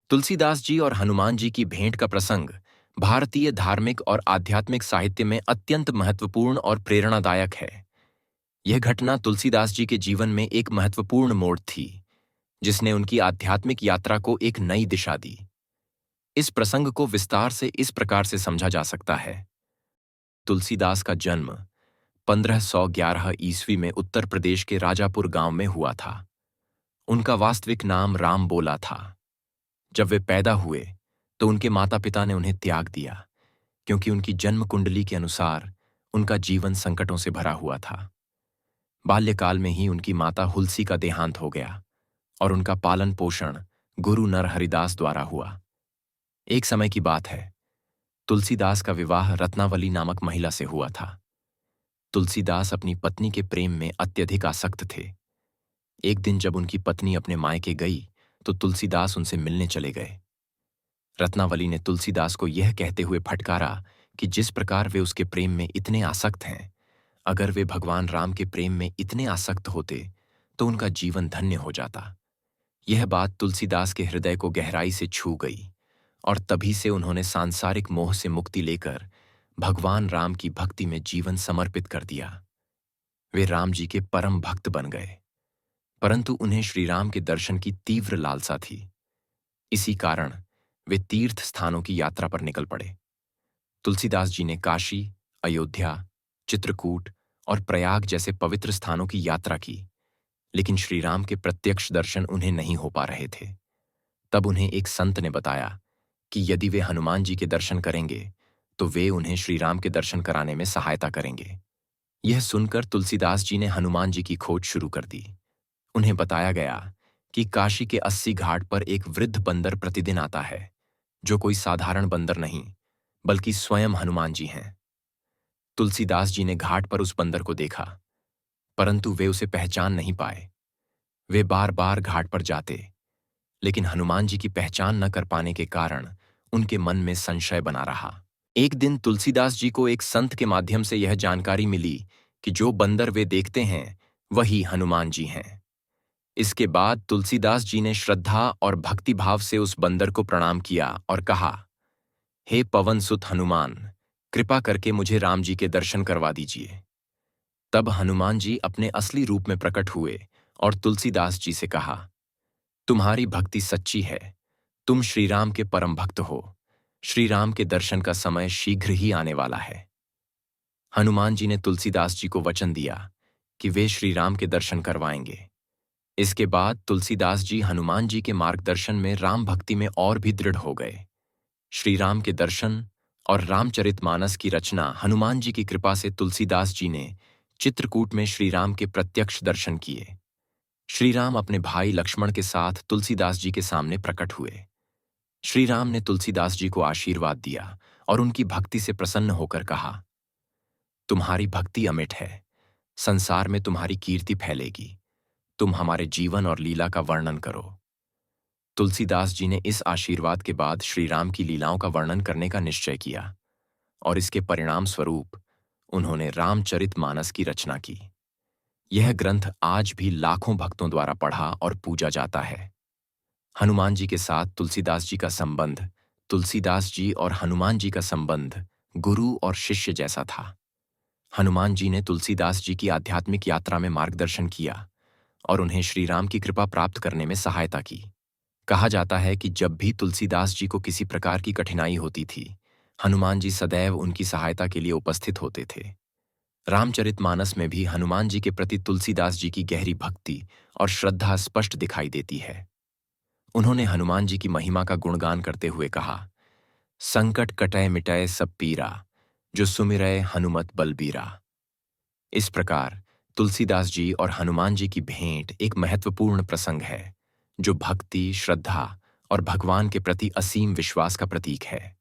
तुलसीदास जी और हनुमान जी की भेंट का प्रसंग भारतीय धार्मिक और आध्यात्मिक साहित्य में अत्यंत महत्वपूर्ण और प्रेरणादायक है। यह घटना तुलसीदास जी के जीवन में एक महत्वपूर्ण मोड़ थी, जिसने उनकी आध्यात्मिक यात्रा को एक नई दिशा दी। इस प्रसंग को विस्तार से इस प्रकार से समझा जा सकता है। तुलसीदास का जन्म 1511 ईस्वी में उत्तर प्रदेश के राजापुर गांव में हुआ था। उनका वास्तविक नाम राम बोला था। जब वे पैदा हुए तो उनके माता पिता ने उन्हें त्याग दिया, क्योंकि उनकी जन्म कुंडली के अनुसार उनका जीवन संकटों से भरा हुआ था। बाल्यकाल में ही उनकी माता हुलसी का देहांत हो गया और उनका पालन पोषण गुरु नरहरिदास द्वारा हुआ। एक समय की बात है, तुलसीदास का विवाह रत्नावली नामक महिला से हुआ था। तुलसीदास अपनी पत्नी के प्रेम में अत्यधिक आसक्त थे। एक दिन जब उनकी पत्नी अपने मायके गई तो तुलसीदास उनसे मिलने चले गए। रत्नावली ने तुलसीदास को यह कहते हुए फटकारा कि जिस प्रकार वे उसके प्रेम में इतने आसक्त हैं, अगर वे भगवान राम के प्रेम में इतने आसक्त होते तो उनका जीवन धन्य हो जाता। यह बात तुलसीदास के हृदय को गहराई से छू गई और तभी से उन्होंने सांसारिक मोह से मुक्ति लेकर भगवान राम की भक्ति में जीवन समर्पित कर दिया। वे राम जी के परम भक्त बन गए, परंतु उन्हें श्री राम के दर्शन की तीव्र लालसा थी। इसी कारण वे तीर्थ स्थानों की यात्रा पर निकल पड़े। तुलसीदास जी ने काशी, अयोध्या, चित्रकूट और प्रयाग जैसे पवित्र स्थानों की यात्रा की, लेकिन श्री राम के प्रत्यक्ष दर्शन उन्हें नहीं हो पा रहे थे। तब उन्हें एक संत ने बताया कि यदि वे हनुमान जी के दर्शन करेंगे तो वे उन्हें श्री राम के दर्शन कराने में सहायता करेंगे। यह सुनकर तुलसीदास जी ने हनुमान जी की खोज शुरू कर दी। उन्हें बताया गया कि काशी के 80 घाट पर एक वृद्ध बंदर प्रतिदिन आता है, जो कोई साधारण बंदर नहीं बल्कि स्वयं हनुमान जी हैं। तुलसीदास जी ने घाट पर उस बंदर को देखा, परंतु वे उसे पहचान नहीं पाए। वे बार बार घाट पर जाते, लेकिन हनुमान जी की पहचान न कर पाने के कारण उनके मन में संशय बना रहा। एक दिन तुलसीदास जी को एक संत के माध्यम से यह जानकारी मिली कि जो बंदर वे देखते हैं वही हनुमान जी हैं। इसके बाद तुलसीदास जी ने श्रद्धा और भक्तिभाव से उस बंदर को प्रणाम किया और कहा, हे पवन सुत हनुमान, कृपा करके मुझे राम जी के दर्शन करवा दीजिए। तब हनुमान जी अपने असली रूप में प्रकट हुए और तुलसीदास जी से कहा, तुम्हारी भक्ति सच्ची है, तुम श्री राम के परम भक्त हो। श्री राम के दर्शन का समय शीघ्र ही आने वाला है। हनुमान जी ने तुलसीदास जी को वचन दिया कि वे श्री राम के दर्शन करवाएंगे। इसके बाद तुलसीदास जी हनुमान जी के मार्गदर्शन में राम भक्ति में और भी दृढ़ हो गए। श्री राम के दर्शन और रामचरितमानस की रचना हनुमान जी की कृपा से तुलसीदास जी ने चित्रकूट में श्री राम के प्रत्यक्ष दर्शन किए। श्री राम अपने भाई लक्ष्मण के साथ तुलसीदास जी के सामने प्रकट हुए। श्री राम ने तुलसीदास जी को आशीर्वाद दिया और उनकी भक्ति से प्रसन्न होकर कहा, तुम्हारी भक्ति अमिट है, संसार में तुम्हारी कीर्ति फैलेगी, तुम हमारे जीवन और लीला का वर्णन करो। तुलसीदास जी ने इस आशीर्वाद के बाद श्री राम की लीलाओं का वर्णन करने का निश्चय किया और इसके परिणाम स्वरूप उन्होंने रामचरितमानस की रचना की। यह ग्रंथ आज भी लाखों भक्तों द्वारा पढ़ा और पूजा जाता है। हनुमान जी के साथ तुलसीदास जी का संबंध तुलसीदास जी और हनुमान जी का संबंध गुरु और शिष्य जैसा था। हनुमान जी ने तुलसीदास जी की आध्यात्मिक यात्रा में मार्गदर्शन किया और उन्हें श्री राम की कृपा प्राप्त करने में सहायता की। कहा जाता है कि जब भी तुलसीदास जी को किसी प्रकार की कठिनाई होती थी, हनुमान जी सदैव उनकी सहायता के लिए उपस्थित होते थे। रामचरितमानस में भी हनुमान जी के प्रति तुलसीदास जी की गहरी भक्ति और श्रद्धा स्पष्ट दिखाई देती है। उन्होंने हनुमान जी की महिमा का गुणगान करते हुए कहा, संकट कटय मिटय सब पीरा, जो सुमिरय हनुमत बलबीरा। इस प्रकार तुलसीदास जी और हनुमान जी की भेंट एक महत्वपूर्ण प्रसंग है, जो भक्ति, श्रद्धा और भगवान के प्रति असीम विश्वास का प्रतीक है।